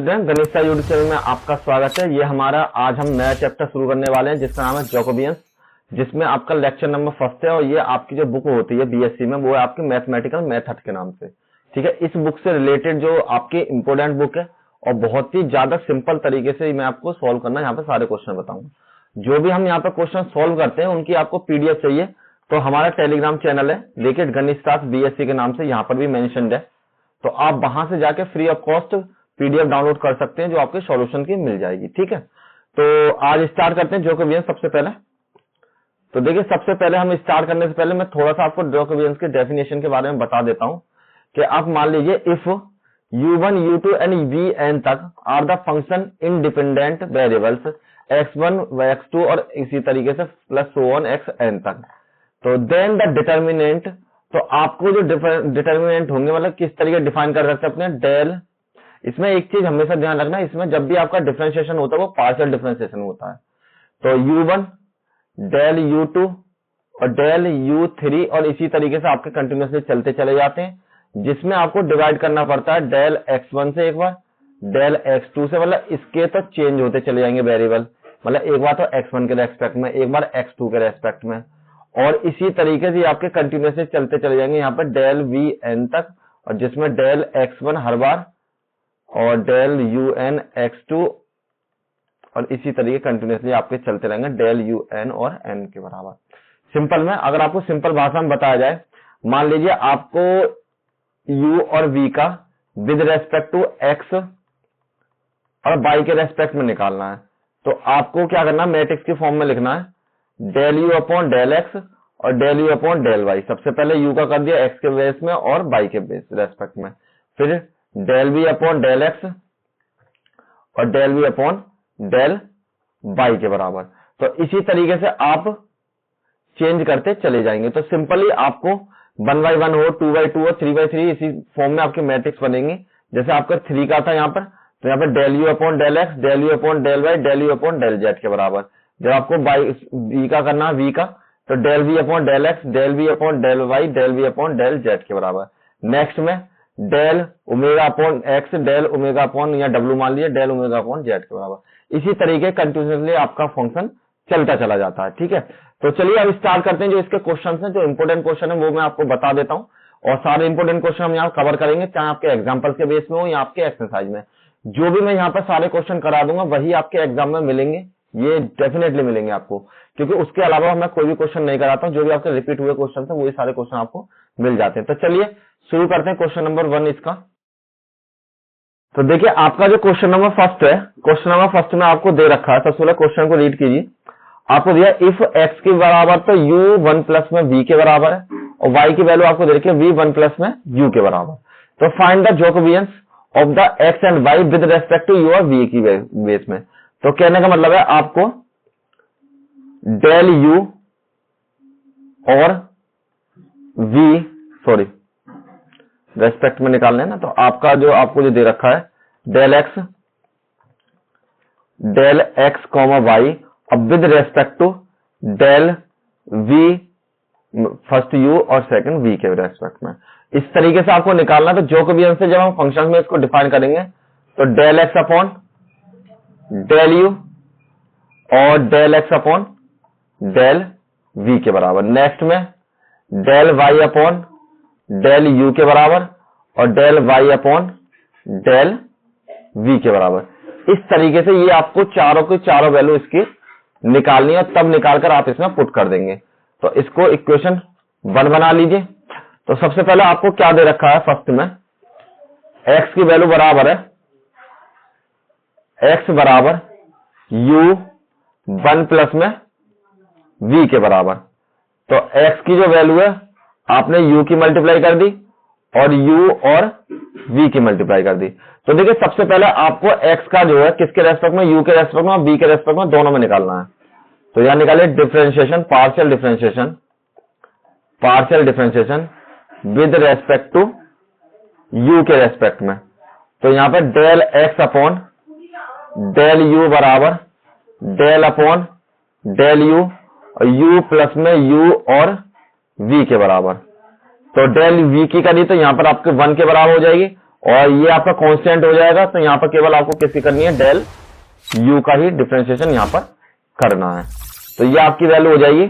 Student, गणित का YouTube channel में आपका स्वागत है। ये हमारा आज हम नया चैप्टर शुरू करने वाले हैं जिसका नाम है जैकोबियंस, जिसमें आपका लेक्चर नंबर फर्स्ट है। और ये आपकी जो बुक होती है बीएससी में, वो है आपकी मैथमेटिकल मेथड के नाम से। ठीक है, इस बुक से रिलेटेड जो आपकी इंपोर्टेंट बुक है और बहुत ही ज्यादा सिंपल तरीके से मैं आपको सोल्व करना यहाँ पे सारे क्वेश्चन बताऊंगा। जो भी हम यहाँ पे क्वेश्चन सोल्व करते हैं उनकी आपको पीडीएफ चाहिए तो हमारा टेलीग्राम चैनल है लेकिन गणित शास्त्र बीएससी के नाम से, यहाँ पर भी मेंशन्ड है। तो आप वहां से जाके free of cost PDF download कर सकते हैं जो आपके सॉल्यूशन की मिल जाएगी। ठीक है, तो आज स्टार्ट करते हैं जैकोबियंस सबसे पहले। तो देखिए, सबसे पहले हम स्टार्ट करने से पहले मैं थोड़ा सा आपको जैकोबियंस के डेफिनेशन के बारे में बता देता हूं कि आप मान लीजिए if u1 u2 and vn तक are the function independent variables x1 x2 और इसी तरीके से प्लस सो ऑन xn तक, तो देन द डिटर्मिनेंट, तो आपको जो डिटर्मिनेंट होंगे मतलब किस तरीके डिफाइन कर सकते हैं अपने डेल। इसमें एक चीज हमेशा ध्यान रखना, इसमें जब भी आपका डिफरेंशिएशन होता है वो पार्शियल डिफरेंशिएशन होता है। तो u1 डेल u2 और डेल u3 और इसी तरीके से आपके कंटिन्यूसली चलते चले जाते हैं, जिसमें आपको डिवाइड करना पड़ता है डेल x1 से एक बार, डेल x2 से, मतलब इसके तो चेंज होते चले जाएंगे वेरिएबल, मतलब एक बार तो x1 के रेस्पेक्ट में, एक बार x2 के रेस्पेक्ट में, और इसी तरीके से आपके कंटिन्यूसली चलते चले जाएंगे यहाँ पर डेल vn तक, और जिसमें डेल x1 हर बार और डेल un x2 और इसी तरीके कंटिन्यूसली आपके चलते रहेंगे डेल un और n के बराबर। सिंपल में अगर आपको सिंपल भाषा में बताया जाए, मान लीजिए आपको u और v का विद रेस्पेक्ट टू x और y के रेस्पेक्ट में निकालना है, तो आपको क्या करना है, मैट्रिक्स की फॉर्म में लिखना है del u upon del x और del u upon del y। सबसे पहले u का कर दिया x के बेस में और y के बेस रेस्पेक्ट में, फिर del v upon del x और del v upon del y के बराबर। तो इसी तरीके से आप चेंज करते चले जाएंगे। तो सिंपली आपको 1/1 हो, 2/2 हो, 3/3 इसी फॉर्म में आपके मैट्रिक्स बनेंगे। जैसे आपका 3 का था यहाँ पर, तो यहाँ पर del u upon del x, del u upon del y, del u upon del z के बराबर। जब आपको v का करना है, v का, तो del v upon del x, del v upon del y, del v upon del z के बराबर। नेक्स्ट में del omega upon x, del omega upon या w मान लीजिए, डेल ओमेगा अपॉन z के बराबर। इसी तरीके कंटिन्यूसली आपका फंक्शन चलता चला जाता है। ठीक है, तो चलिए अब स्टार्ट करते हैं। जो इसके क्वेश्चन हैं, जो इंपोर्टेंट क्वेश्चन है वो मैं आपको बता देता हूँ, और सारे इंपोर्टेंट क्वेश्चन हम यहाँ कवर करेंगे, चाहे आपके एग्जाम्पल के बेस में हो या आपके एक्सरसाइज में। जो भी मैं यहाँ पर सारे क्वेश्चन करा दूंगा वही आपके एग्जाम में मिलेंगे, ये डेफिनेटली मिलेंगे आपको, क्योंकि उसके अलावा मैं कोई भी क्वेश्चन नहीं कराता हूँ। जो भी आपके रिपीट हुए क्वेश्चन है वही सारे क्वेश्चन आपको मिल जाते हैं। तो चलिए शुरू करते हैं क्वेश्चन नंबर 1 इसका। तो देखिए, आपका जो क्वेश्चन नंबर फर्स्ट है, क्वेश्चन नंबर फर्स्ट में आपको दे रखा है, सबसे पहले क्वेश्चन को रीड कीजिए। आपको दिया इफ x के बराबर तो u 1 प्लस में v के बराबर है, और y की वैल्यू आपको दे रखी है v 1 प्लस में u के बराबर। तो find the Jacobians of the x and y with respect to u और v की बेस में। तो कहने का मतलब है आपको डेल u और v, सॉरी रेस्पेक्ट में निकालने हैं ना, तो आपका जो आपको जो दे रखा है डेल x कॉमा y अब with respect to del v, first u और सेकंड v के रेस्पेक्ट में, इस तरीके से आपको निकालना। तो जैकोबियंस से जब हम फंक्शन में इसको डिफाइन करेंगे तो del x upon del u और del x upon del v के बराबर। नेक्स्ट में del y upon del u के बराबर और del y upon del v के बराबर। इस तरीके से ये आपको चारों की चारों वैल्यू इसकी निकालनी है, और तब निकालकर आप इसमें पुट कर देंगे। तो इसको इक्वेशन 1 बना लीजिए। तो सबसे पहले आपको क्या दे रखा है, फर्स्ट में x की वैल्यू बराबर है, x बराबर u 1 प्लस में v के बराबर। तो x की जो वैल्यू है आपने u की मल्टीप्लाई कर दी और u और v की मल्टीप्लाई कर दी। तो देखिए, सबसे पहले आपको x का जो है किसके रेस्पेक्ट में, u के रेस्पेक्ट में और v के रेस्पेक्ट में, दोनों में निकालना है। तो यहां निकालिए differentiation, partial differentiation with respect to u के रेस्पेक्ट में। तो यहां पर del x upon del u बराबर डेल अपॉन डेल u और u प्लस में u और v के बराबर। तो डेल v की करी तो यहां पर आपके 1 के बराबर हो जाएगी, और ये आपका कांस्टेंट हो जाएगा। तो यहाँ पर केवल आपको किसकी करनी है, डेल यू का ही डिफरेंशिएशन यहाँ पर करना है। तो ये आपकी वैल्यू हो जाएगी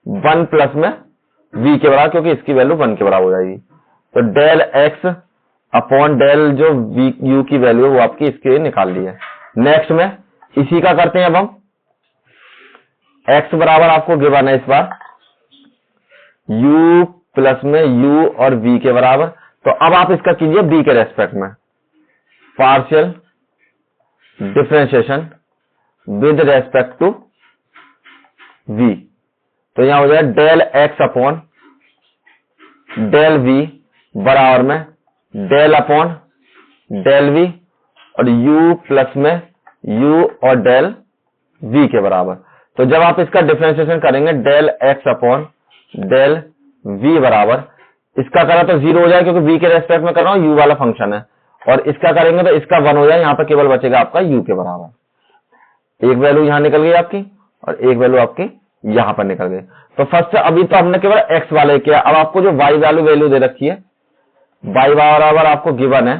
1 प्लस में v के बराबर, क्योंकि इसकी वैल्यू 1 के बराबर हो जाएगी। तो डेल एक्स अपॉन डेल जो v u की वैल्यू है वो आपकी इसके लिए निकाल ली है। नेक्स्ट में इसी का करते हैं अब हम। x बराबर आपको गिवन है इस बार u प्लस में u और v के बराबर। तो अब आप इसका कीजिए b के रेस्पेक्ट में partial differentiation with respect to v। तो यहां हो जाए del x upon del v बराबर में डेल अपॉन डेल v और u प्लस में u और डेल v के बराबर। तो जब आप इसका डिफरेंशिएशन करेंगे del x upon del v बराबर, इसका करा तो 0 हो जाए क्योंकि v के रेस्पेक्ट में कर रहा हूं, u वाला फंक्शन है, और इसका करेंगे तो इसका 1 हो जाए। यहां पर केवल बचेगा आपका u के बराबर। एक वैल्यू यहां निकल गई आपकी और एक वैल्यू आपकी यहां पर निकल गई। तो फर्स्ट अभी तो हमने केवल x वाले किया। अब आपको जो y वैल्यू दे रखी है, y बराबर आपको गिवन है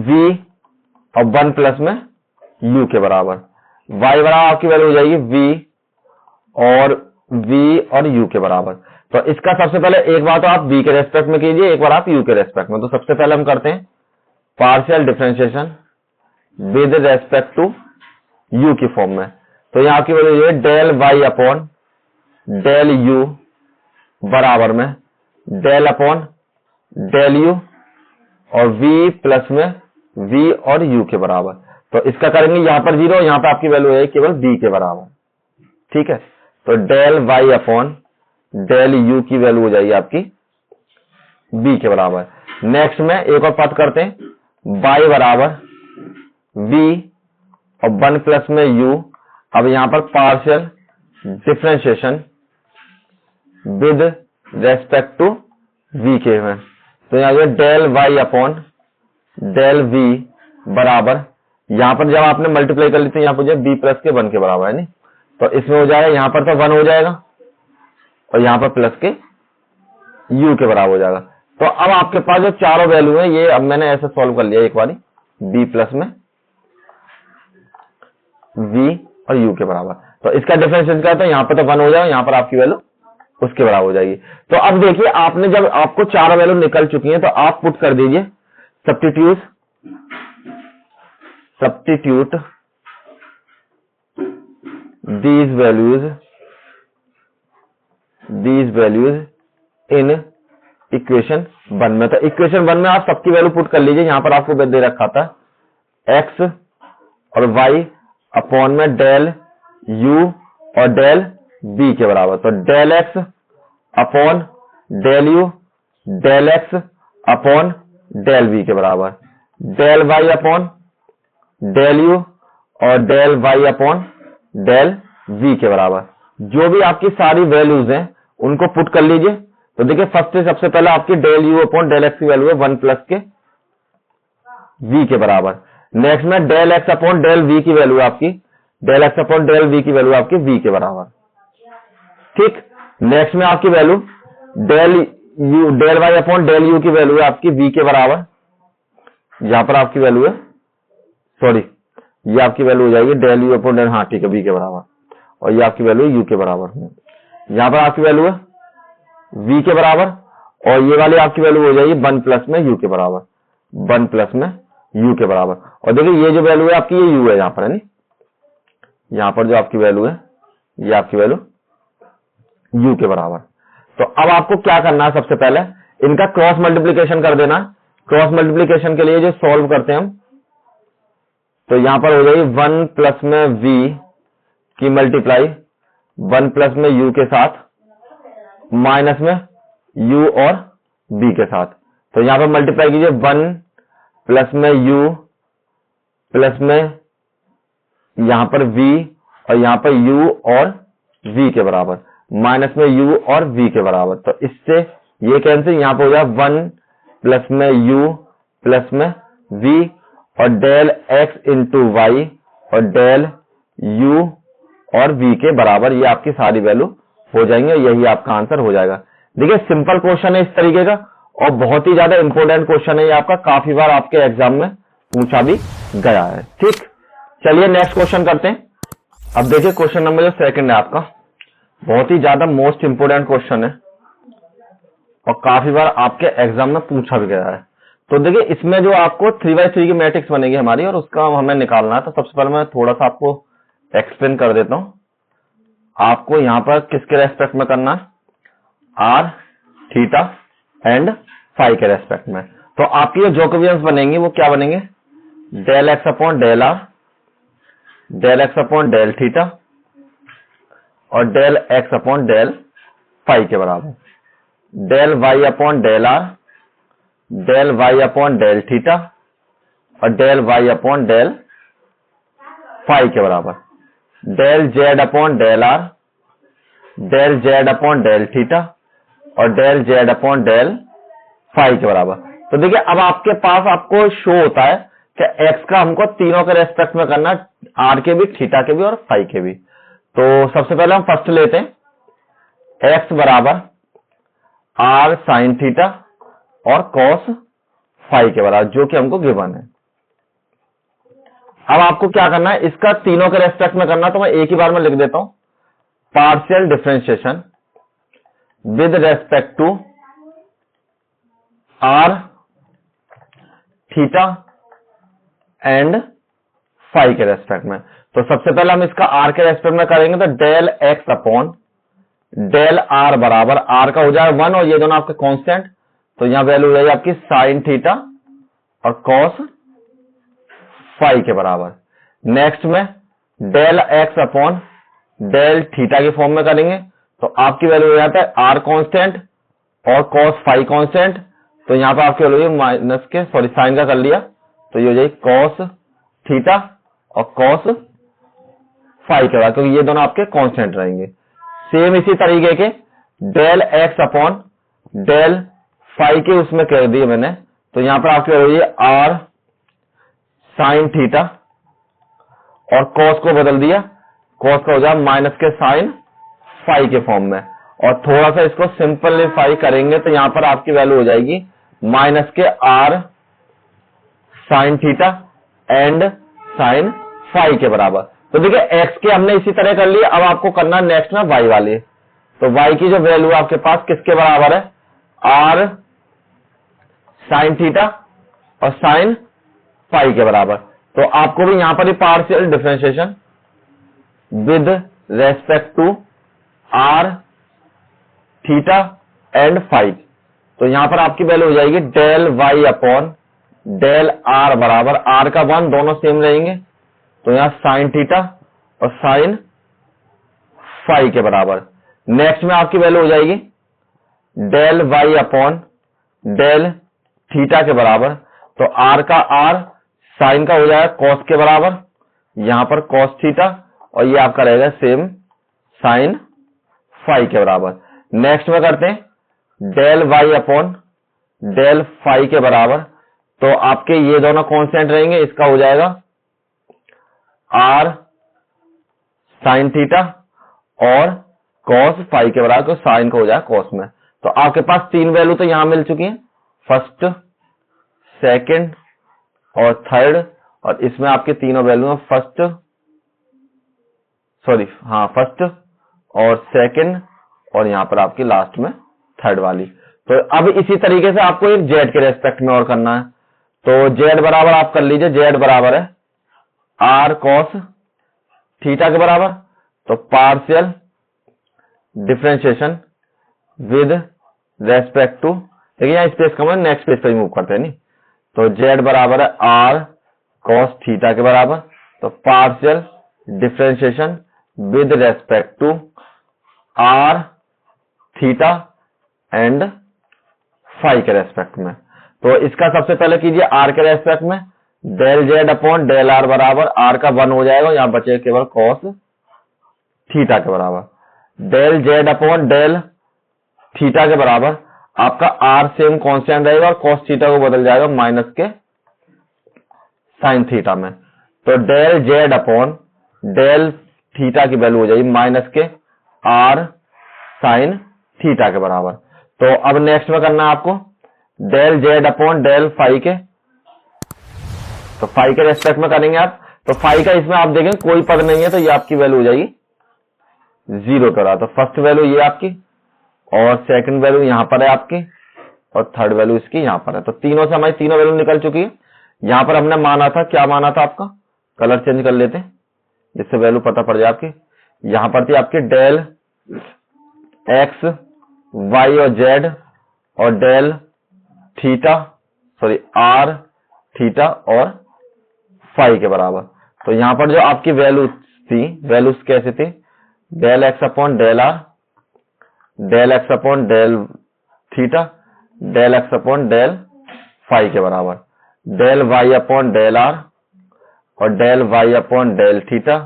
v और 1 प्लस में u के बराबर। y बराबर आपकी वैल्यू हो जाएगी v और u के बराबर। तो इसका सबसे पहले एक बार तो आप v के रेस्पेक्ट में कीजिए, एक बार आप u के रेस्पेक्ट में। तो सबसे पहले हम करते हैं partial differentiation with respect to u की फॉर्म में। तो यहां आपकी वैल्यू है del y upon del u बराबर में डेल अपॉन डेल u और v प्लस में v और u के बराबर। तो इसका करेंगे यहां पर 0, यहां पर आपकी वैल्यू है केवल b के बराबर। ठीक है, तो del y upon del u की वैल्यू हो जाएगी आपकी b के बराबर। नेक्स्ट में एक और पद करते हैं, y बराबर v और 1 प्लस में u। अब यहां पर partial differentiation with respect to v के में। तो यहां del y upon del v बराबर, यहां पर जब आपने मल्टीप्लाई कर ली तो यहां पर b प्लस के 1 के बराबर है नहीं, तो इसमें हो जाएगा यहां पर तो 1 हो जाएगा और यहां पर प्लस के u के बराबर हो जाएगा। तो अब आपके पास जो चारों वैल्यू है ये अब मैंने ऐसे सॉल्व कर लिया एक बारी, b प्लस में v और u के बराबर। तो इसका डिफरेंशिएशन करते हैं, यहां पर तो 1 हो जाएगा, यहां पर आपकी वैल्यू उसके बराबर हो जाएगी। तो अब देखिए आपने जब आपको चारों वैल्यू निकल चुकी हैं तो आप पुट कर दीजिए substitute these values in equation 1 में। तो इक्वेशन 1 में आप सबकी वैल्यू पुट कर लीजिए। यहां पर आपको दे रखा था x और y अपॉन में डेल u और डेल v के बराबर। तो del x upon del u del x upon del v के बराबर, del y upon del u और del y upon del v के बराबर। जो भी आपकी सारी वैल्यूज हैं उनको पुट कर लीजिए। तो देखिए फर्स्ट सबसे पहले आपकी del u upon del x की वैल्यू है 1 प्लस के v के बराबर। नेक्स्ट में del x upon del v की वैल्यू आपकी del x upon del v की वैल्यू आपकी v के बराबर। ठीक, नेक्स्ट में आपकी value del y upon del u की वैल्यू है आपकी v के बराबर। यहां पर आपकी वैल्यू है, सॉरी ये आपकी वैल्यू हो जाएगी डेल u अपॉन डेल, हाँ ठीक है, v के बराबर, और ये आपकी वैल्यू u के बराबर। यहां पर आपकी वैल्यू है v के बराबर और ये वाली आपकी वैल्यू हो जाएगी 1 प्लस में u के बराबर, 1 प्लस में u के बराबर। और देखिए ये जो वैल्यू है आपकी ये u है यहां पर, है नहीं, यहां पर जो आपकी वैल्यू है ये आपकी वैल्यू u के बराबर। तो अब आपको क्या करना है, सबसे पहले इनका क्रॉस मल्टीप्लीकेशन कर देना। क्रॉस मल्टीप्लीकेशन के लिए जो सॉल्व करते हैं हम, तो यहां पर हो जाएगी 1 प्लस में v की मल्टीप्लाई 1 प्लस में u के साथ माइनस में u और b के साथ। तो यहां पर मल्टीप्लाई कीजिए 1 प्लस में u प्लस में यहां पर v और यहां पर u और v के बराबर, माइनस में u और v के बराबर। तो इससे ये कैंसिल, यहां पर हो जाए 1 प्लस में u प्लस में v और डेल x इंटू वाई और डेल u और v के बराबर। ये आपकी सारी वैल्यू हो जाएंगे, यही आपका आंसर हो जाएगा। देखिए सिंपल क्वेश्चन है इस तरीके का, और बहुत ही ज्यादा इंपॉर्टेंट क्वेश्चन है ये आपका, काफी बार आपके एग्जाम में पूछा भी गया है। ठीक, चलिए नेक्स्ट क्वेश्चन करते हैं। अब देखिए क्वेश्चन नंबर जो सेकंड है आपका, बहुत ही ज्यादा मोस्ट इंपोर्टेंट क्वेश्चन है और काफी बार आपके एग्जाम में पूछा भी गया है। तो देखिए इसमें जो आपको 3x3 की मैट्रिक्स बनेगी हमारी और उसका हमें निकालना है। तो सबसे पहले मैं थोड़ा सा आपको एक्सप्लेन कर देता हूं। आपको यहां पर किसके रेस्पेक्ट में करना है, आर, थीटा एंड फाई के रेस्पेक्ट में। तो आपकी जो जैकोबियंस बनेंगी वो क्या बनेंगे, del x upon del R, del x upon del theta और del x upon del phi के बराबर, del Y upon del R, del Y upon del theta और del Y upon del phi के बराबर, del Z upon del R, del Z upon del theta और del Z upon del phi के बराबर। तो देखिए अब आपके पास आपको शो होता है कि एक्स का हमको तीनों के रेस्पेक्ट में करना, आर के भी, थीटा के भी और फाई के भी। तो सबसे पहले हम फर्स्ट लेते हैं, एक्स बराबर आर साइन थीटा और कॉस फाई के बराबर, जो कि हमको गिवन है। अब आपको क्या करना है, इसका तीनों के रेस्पेक्ट में करना, तो मैं एक ही बार में लिख देता हूं, partial differentiation with respect to are, theta and phi के रेस्पेक्ट में। तो सबसे पहले हम इसका आर के रेस्पेक्ट में करेंगे, तो del x upon del are बराबर, आर का हो जाएगा 1 और ये दोनों आपके कांस्टेंट, तो यहां वैल्यू हो जाएगी आपकी साइन थीटा और कॉस फाई के बराबर। नेक्स्ट में del x upon del theta के फॉर्म में करेंगे, तो आपकी वैल्यू हो जाता है आर कांस्टेंट और कॉस फाई कांस्टेंट, तो यहां पर आपकी वैल्यू माइनस के, सॉरी साइन का कर लिया, तो ये हो जाएगी कॉस थीटा और कॉस फाई के बाद, क्योंकि ये दोनों आपके कांस्टेंट रहेंगे। सेम इसी तरीके के del x upon del phi के उसमें कर दिए मैंने, तो यहां पर आपकी हो जाएगी आर साइन थीटा और कॉस को बदल दिया, कॉस का हो जाएगा माइनस के साइन फाई के फॉर्म में, और थोड़ा सा इसको सिंपलीफाई करेंगे तो यहां पर आपकी वैल्यू हो जाएगी माइनस के r sine theta and sine phi के बराबर। तो देखिए एक्स के हमने इसी तरह कर लिया, अब आपको करना नेक्स्ट में वाई वाली। तो वाई की जो वैल्यू आपके पास किसके बराबर है, आर साइन थीटा और साइन फाई के बराबर। तो आपको भी यहां पर ही partial differentiation with respect to are, theta and phi, तो यहां पर आपकी वैल्यू हो जाएगी del Y upon del are बराबर, आर का 1 दोनों सेम रहेंगे, तो यहां साइन थीटा और साइन फाई के बराबर। नेक्स्ट में आपकी वैल्यू हो जाएगी del Y upon del theta के बराबर, तो आर का आर, साइन का हो जाएगा कॉस के बराबर, यहां पर कॉस थीटा और ये आपका रहेगा सेम साइन फाई के बराबर। नेक्स्ट में करते हैं del Y upon del phi के बराबर, तो आपके ये दोनों कांस्टेंट रहेंगे, इसका हो जाएगा आर साइन थीटा और कॉस फाई के बराबर, तो साइन का हो जाएगा कॉस में। तो आपके पास तीन वैल्यू तो यहां मिल चुकी है, फर्स्ट, सेकंड और थर्ड, और इसमें आपके तीनों वैल्यू है फर्स्ट और सेकंड और यहां पर आपकी लास्ट में थर्ड वाली। तो अब इसी तरीके से आपको एक जेड के रेस्पेक्ट में और करना है, तो जेड बराबर आप कर लीजिए, जेड बराबर है आर कॉस थीटा के बराबर, तो partial differentiation with respect to, देखिए यहां स्पेस कम है, नेक्स्ट पेज पे मूव करते हैं नहीं, तो जेड बराबर है आर कॉस थीटा के बराबर, तो partial differentiation with respect to are theta and phi के रेस्पेक्ट में। तो इसका सबसे पहले कीजिए आर के रेस्पेक्ट में, del Z upon del are बराबर, आर का 1 हो जाएगा, यहां बचे केवल कॉस थीटा के बराबर, del Z upon del theta के बराबर, आपका आर सेम कांस्टेंट रहेगा और कॉस थीटा को बदल जाएगा माइनस के साइन थीटा में, तो del Z upon del theta की वैल्यू हो जाएगी माइनस के आर साइन थीटा के बराबर। तो अब नेक्स्ट में करना है आपको del Z upon del phi के, तो फाई के रेस्पेक्ट में करेंगे आप। तो फाई का इसमें आप देखें कोई पद नहीं है, तो ये आपकी वैल्यू हो जाएगी 0 करा। तो फर्स्ट वैल्यू ये आपकी, और सेकंड वैल्यू यहां पर है आपकी, और थर्ड वैल्यू इसकी यहां पर है। तो तीनों से हमारी तीनों वैल्यू निकल चुकी है। यहां पर हमने माना था, क्या माना था आपका, कलर चेंज कर लेते हैं जिससे वैल्यू पता पड़ जाए आपकी। यहां पर थी आपकी डेल एक्स वाई और जेड और del theta, sorry r theta और फाई के बराबर। तो यहां पर जो आपकी वैल्यू थी, वैल्यूज कैसे थी, del x upon del R, del x upon del theta, del x upon del phi के बराबर, del Y upon del R और del Y upon del theta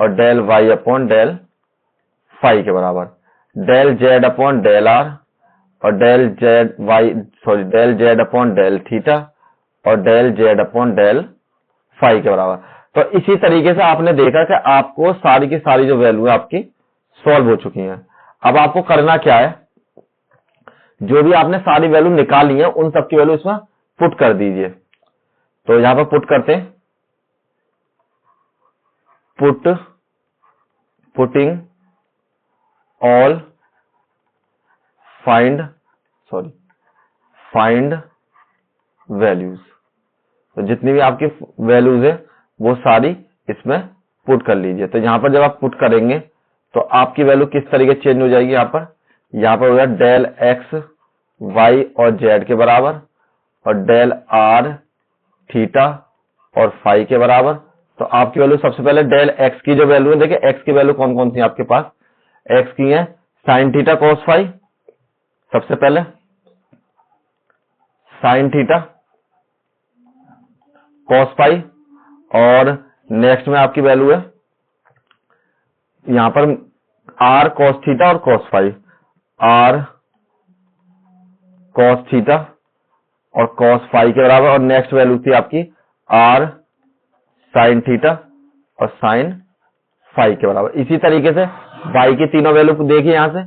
और del Y upon del phi के बराबर, del Z upon del R और del Z Y, sorry del Z upon del theta और del Z upon del phi के बराबर। तो इसी तरीके से आपने देखा कि आपको सारी की सारी जो वैल्यू है आपकी सॉल्व हो चुकी हैं। अब आपको करना क्या है, जो भी आपने सारी वैल्यू निकाली है उन सबकी वैल्यू इसमें पुट कर दीजिए। तो यहां पर पुट करते हैं, पुटिंग ऑल फाइंड वैल्यूज। तो जितनी भी आपकी वैल्यूज है वो सारी इसमें पुट कर लीजिए। तो यहां पर जब आप पुट करेंगे तो आपकी वैल्यू किस तरीके चेंज हो जाएगी, यहां पर हो जाए डेल एक्स वाई और जेड के बराबर और डेल आर थीटा और फाई के बराबर। तो आपकी वैल्यू सबसे पहले डेल एक्स की जो वैल्यू है, देखिए एक्स की वैल्यू कौन कौन सी है आपके पास, एक्स की है साइन थीटा कॉस फाई, सबसे पहले साइन थीटा कॉस फाई, और नेक्स्ट में आपकी वैल्यू है यहां पर आर कॉस थीटा और cos phi, r cos theta और कॉस फाई के बराबर, और नेक्स्ट वैल्यू थी आपकी आर साइन थीटा और साइन फाई के बराबर। इसी तरीके से वाई की तीनों वैल्यू देखिए यहां से,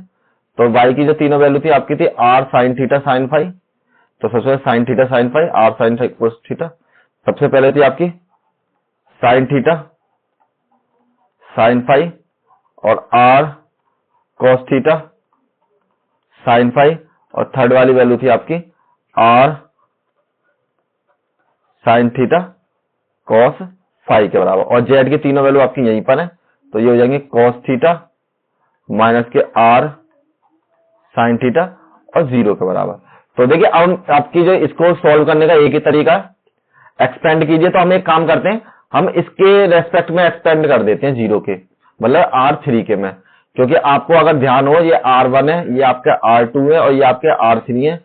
तो वाई की जो तीनों वैल्यू थी आपकी थी r sine theta sine phi, तो सबसे पहले sine theta sine phi, r sine theta, सबसे पहले थी आपकी साइन थीटा साइन फाई और r cos theta sine phi, और थर्ड वाली वैल्यू थी आपकी r sine theta cos phi के बराबर, और जेड की तीनों वैल्यू आपकी यहीं पर है। तो ये हो जाएंगे कॉस थीटा माइनस के आर साइन थीटा और 0 के बराबर। तो देखिए अब आपकी जो इसको सॉल्व करने का एक ही तरीका है, एक्सपेंड कीजिए। तो हम एक काम करते हैं, हम इसके रेस्पेक्ट में एक्सपेंड कर देते हैं 0 के, मतलब R3 के में, क्योंकि आपको अगर ध्यान हो ये R1 है, ये आपका R2 है और ये आपके R3 है,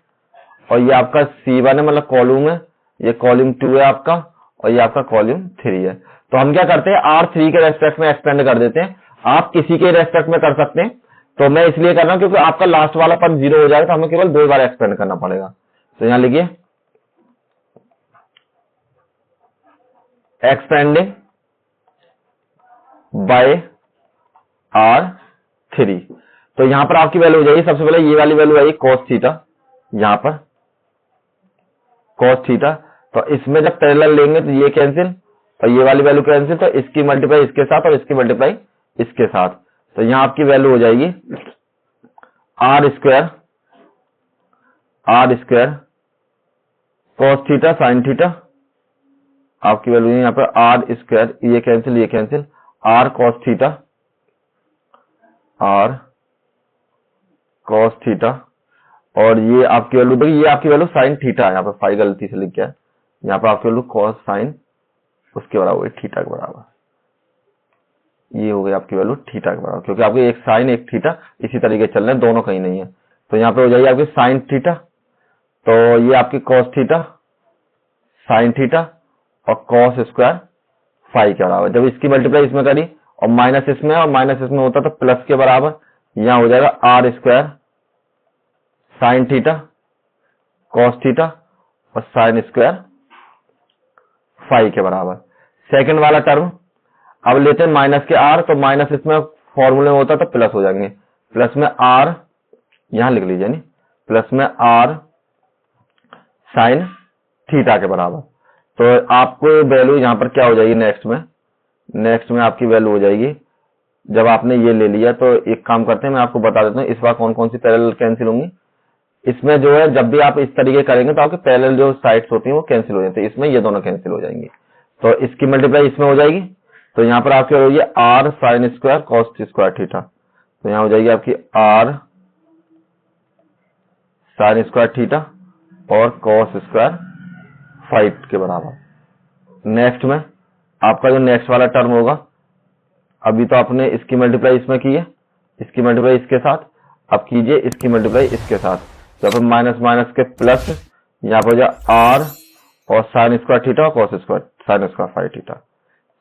और ये आपका C1 है मतलब कॉलम है, ये कॉलम 2 है आपका, और ये आपका कॉलम 3 है। तो हम क्या करते हैं R3 के रेस्पेक्ट में एक्सपेंड कर देते हैं, आप किसी के रेस्पेक्ट में कर सकते हैं। तो मैं इसलिए कर रहा हूं क्योंकि आपका लास्ट वाला पद 0 हो जाएगा, तो हमें केवल 2 बार एक्सपेंड करना पड़ेगा। तो यहां लिखिए एक्सपेंडिंग बाय R3। तो यहां पर आपकी वैल्यू हो जाएगी, सबसे पहले ये वाली वैल्यू आएगी cos थीटा, यहां पर cos थीटा। तो इसमें जब पैरेलल लेंगे तो ये कैंसिल और ये वाली वैल्यू कैंसिल, तो इसकी मल्टीप्लाई इसके साथ और इसकी मल्टीप्लाई इसके साथ। तो यहां आपकी वैल्यू हो जाएगी r square cos theta sine theta, आपकी वैल्यू यहाँ पर आर स्क्वायर, ये कैंसिल आर cos थीटा और ये आपकी वैल्यू देखिए, ये आपकी वैल्यू साइन थीटा है, यहाँ पर फाई गलती से लिख गया है, यहाँ पर आपकी वैल्यू cos साइन उसके बराबर थीटा के बराबर, ये हो गई आपकी वैल्यू थीटा के बराबर, क्योंकि आपके एक साइन एक थीटा इसी तरीके चल रहे हैं, दोनों कहीं नहीं है। तो यहाँ पे हो जाएगी आपकी साइन थीटा, तो ये आपकी cos थीटा साइन थीटा और cos स्क्वायर फाई के बराबर। जब इसकी मल्टीप्लाई इसमें करी और माइनस इसमें और माइनस इसमें होता तो प्लस के बराबर, यहाँ हो जाएगा r square sine theta cos theta और साइन स्क्वायर फाई के बराबर। सेकंड वाला टर्म अब लेते हैं माइनस के आर, तो माइनस इसमें फॉर्मूले में होता तो प्लस हो जाएंगे, प्लस में आर यहां लिख लीजिए, नहीं प्लस में आर साइन थीटा के बराबर। तो आपको वैल्यू यहाँ पर क्या हो जाएगी, नेक्स्ट में आपकी वैल्यू हो जाएगी, जब आपने ये ले लिया तो एक काम करते हैं, मैं आपको बता देता हूँ इस बार कौन कौन सी पैरेलल कैंसिल होंगी। इसमें जो है जब भी आप इस तरीके करेंगे तो आपके पैरेलल जो साइड्स होती हैं वो कैंसिल हो जाती है, इसमें ये दोनों कैंसिल हो जाएंगी, तो इसकी मल्टीप्लाई इसमें हो जाएगी। तो यहाँ पर आपकी हो रही है are sine square cos square theta, तो यहाँ हो जाएगी आपकी आर साइन स्क्वायर थीटा और कॉस स्क्वायर फाइव के बराबर। नेक्स्ट में आपका जो नेक्स्ट वाला टर्म होगा, अभी तो आपने इसकी मल्टीप्लाई इसमें की है, इसकी मल्टीप्लाई इसके साथ, अब कीजिए इसकी मल्टीप्लाई इसके साथ, जब हम माइनस माइनस के प्लस, यहाँ पर जो आर और साइन स्क्वायर थीटा और cos square sine square five theta,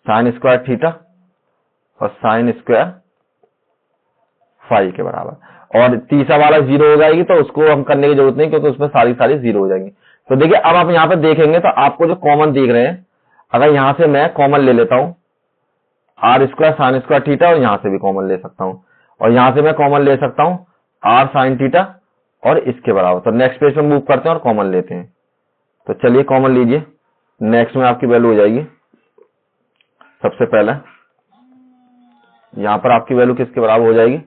sign square theta और साइन स्क्वायर फाइव के बराबर। और तीसरा वाला जीरो हो जाएगी तो उसको हम करने की जरूरत नहीं, क्योंकि उसमें सारी जीरो हो जाएंगी। तो देखिए अब आप यहाँ पे देखेंगे तो आपको जो कॉमन दिख रहे हैं, अगर यहाँ से मैं कॉमन ले लेता हूं r square sine square theta, और यहाँ से भी कॉमन ले सकता हूं, और यहाँ से मैं कॉमन ले सकता हूं आर साइन थीटा और इसके बराबर। तो नेक्स्ट पेज में मूव करते हैं और कॉमन लेते हैं। तो चलिए कॉमन लीजिए, नेक्स्ट में आपकी वैल्यू हो जाएगी, सबसे पहले यहां पर आपकी वैल्यू किसके बराबर हो जाएगी,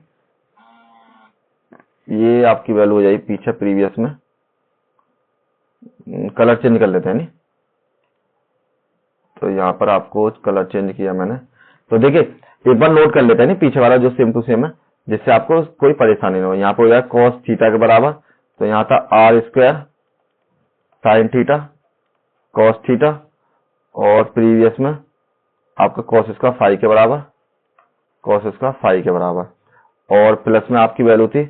ये आपकी वैल्यू हो जाएगी पीछे प्रीवियस में, कलर चेंज कर लेते हैं नहीं, तो यहां पर आपको कलर चेंज किया मैंने। तो देखिए एक बार नोट कर लेते हैं नहीं पीछे वाला जो सेम टू सेम है, जिससे आपको कोई परेशानी ना हो। यहाँ पर हो जाएगा कॉस थीटा के बराबर, तो यहाँ था r square sine theta cos theta, और प्रीवियस में आपका कॉस स्क्वायर फाइव के बराबर, कॉस स्क्वायर फाइव के बराबर, और प्लस में आपकी वैल्यू थी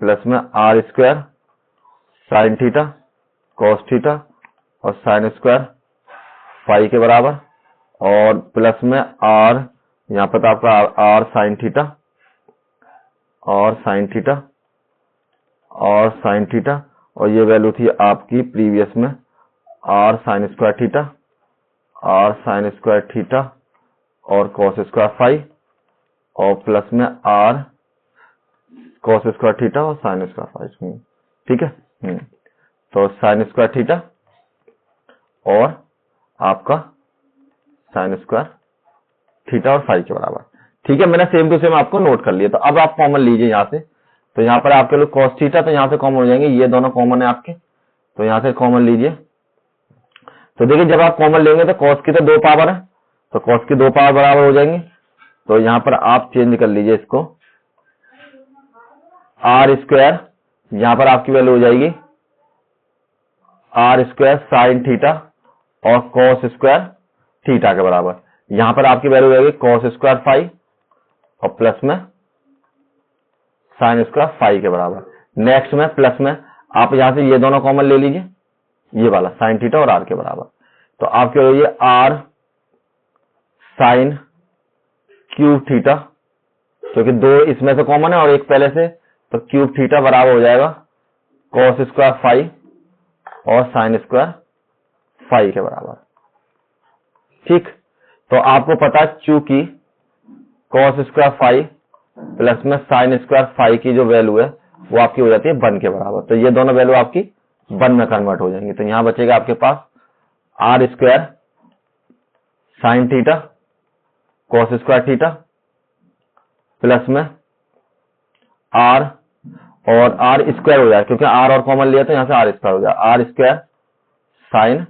प्लस में r square sine theta cos theta और साइन स्क्वायर फाइव के बराबर, और प्लस में आर, यहाँ पर था आपका आर साइन थीटा और साइन थीटा और साइन थीटा, और ये वैल्यू थी आपकी प्रीवियस में r sine square theta r sine square theta और कॉस स्क्वायर फाइव, और प्लस में आर कॉस स्क्वायर थीटा और साइन स्क्वायर फाइव। ठीक है, तो साइन स्क्वायर थीटा और आपका साइन स्क्वायर थीटा और फाइव के बराबर। ठीक है, मैंने सेम टू सेम आपको नोट कर लिया। तो अब आप कॉमन लीजिए यहाँ से, तो यहाँ पर आपके लोग कॉस थीटा, तो यहाँ से कॉमन हो जाएंगे, ये दोनों कॉमन है आपके, तो यहाँ से कॉमन लीजिए। तो देखिए जब आप कॉमन लेंगे तो कॉस की तो दो पावर है, तो कॉस की दो पावर बराबर हो जाएंगे। तो यहाँ पर आप चेंज कर लीजिए इसको, आर स्क्वायर, यहाँ पर आपकी वैल्यू हो जाएगी आर स्क्वायर साइन थीटा और कॉस स्क्वायर थीटा के बराबर। यहाँ पर आपकी वैल्यू हो जाएगी कॉस स्क्वायर फाइव और प्लस में साइन स्क्वायर फाइव के बराबर। नेक्स्ट में प्लस में आप यहां से ये दोनों कॉमन ले लीजिए, ये वाला साइन थीटा और आर के बराबर। तो आपके हो जाइए आर साइन क्यूब थीटा, क्योंकि दो इसमें से कॉमन है और एक पहले से, तो क्यूब थीटा बराबर हो जाएगा कॉस स्क्वायर फाइव और साइन स्क्वायर फाइव के बराबर। ठीक, तो आपको पता है चूंकि कॉस स्क्वायर फाइव प्लस में साइन स्क्वायर फाइव की जो वैल्यू है वो आपकी हो जाती है 1 के बराबर, तो ये दोनों वैल्यू आपकी 1 में कन्वर्ट हो जाएंगी। तो यहां बचेगा आपके पास R square sine theta cos square theta plus में आर, और आर स्क्वायर हो जाए क्योंकि आर और कॉमन लिया तो यहां से आर स्क्वायर हो जाए, r square sine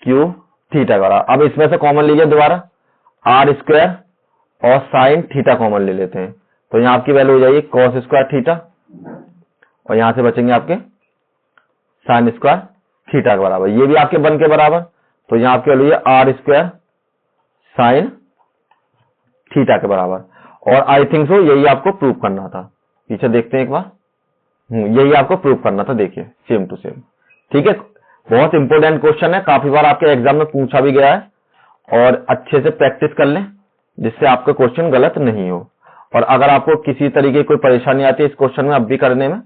cube theta का। अब इसमें से कॉमन लीजिए दोबारा, आर स्क्वायर और साइन थीटा कॉमन ले लेते हैं, तो यहां आपकी वैल्यू हो जाएगी कॉस स्क्वायर थीटा, और यहां से बचेंगे आपके साइन स्क्वायर थीटा के बराबर, ये भी आपके 1 के बराबर। तो यहां आपकी वैल्यू है आर स्क्वायर साइन थीटा के बराबर। और आई थिंक सो यही आपको प्रूव करना था, पीछे देखते हैं एक बार, यही आपको प्रूव करना था, देखिए सेम टू सेम। ठीक है, बहुत इंपॉर्टेंट क्वेश्चन है, काफी बार आपके एग्जाम में पूछा भी गया है, और अच्छे से प्रैक्टिस कर लें जिससे आपका क्वेश्चन गलत नहीं हो। और अगर आपको किसी तरीके की कोई परेशानी आती है इस क्वेश्चन में अब भी करने में,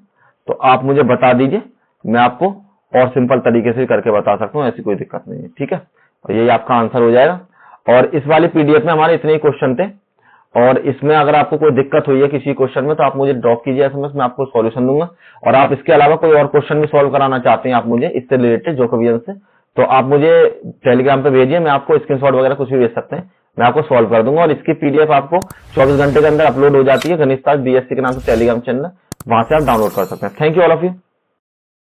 तो आप मुझे बता दीजिए, मैं आपको और सिंपल तरीके से करके बता सकता हूँ, ऐसी कोई दिक्कत नहीं है। ठीक है, और यही आपका आंसर हो जाएगा। और इस वाली पीडीएफ में हमारे इतने ही क्वेश्चन थे, और इसमें अगर आपको कोई दिक्कत हुई है किसी क्वेश्चन में तो आप मुझे ड्रॉप कीजिए एसएमएस, मैं आपको सॉल्यूशन दूंगा। और आप इसके अलावा कोई और क्वेश्चन भी सॉल्व कराना चाहते हैं आप मुझे इससे रिलेटेड जैकोबियन से, तो आप मुझे टेलीग्राम पे भेजिए, मैं आपको स्क्रीनशॉट वगैरह कुछ भी भेज सकते हैं, मैं आपको सॉल्व कर दूंगा। और इसकी पीडीएफ आपको 24 घंटे के अंदर अपलोड हो जाती है गणित बीएससी के नाम से टेलीग्राम चैनल, वहां से आप डाउनलोड कर सकते हैं। Thank you all of you.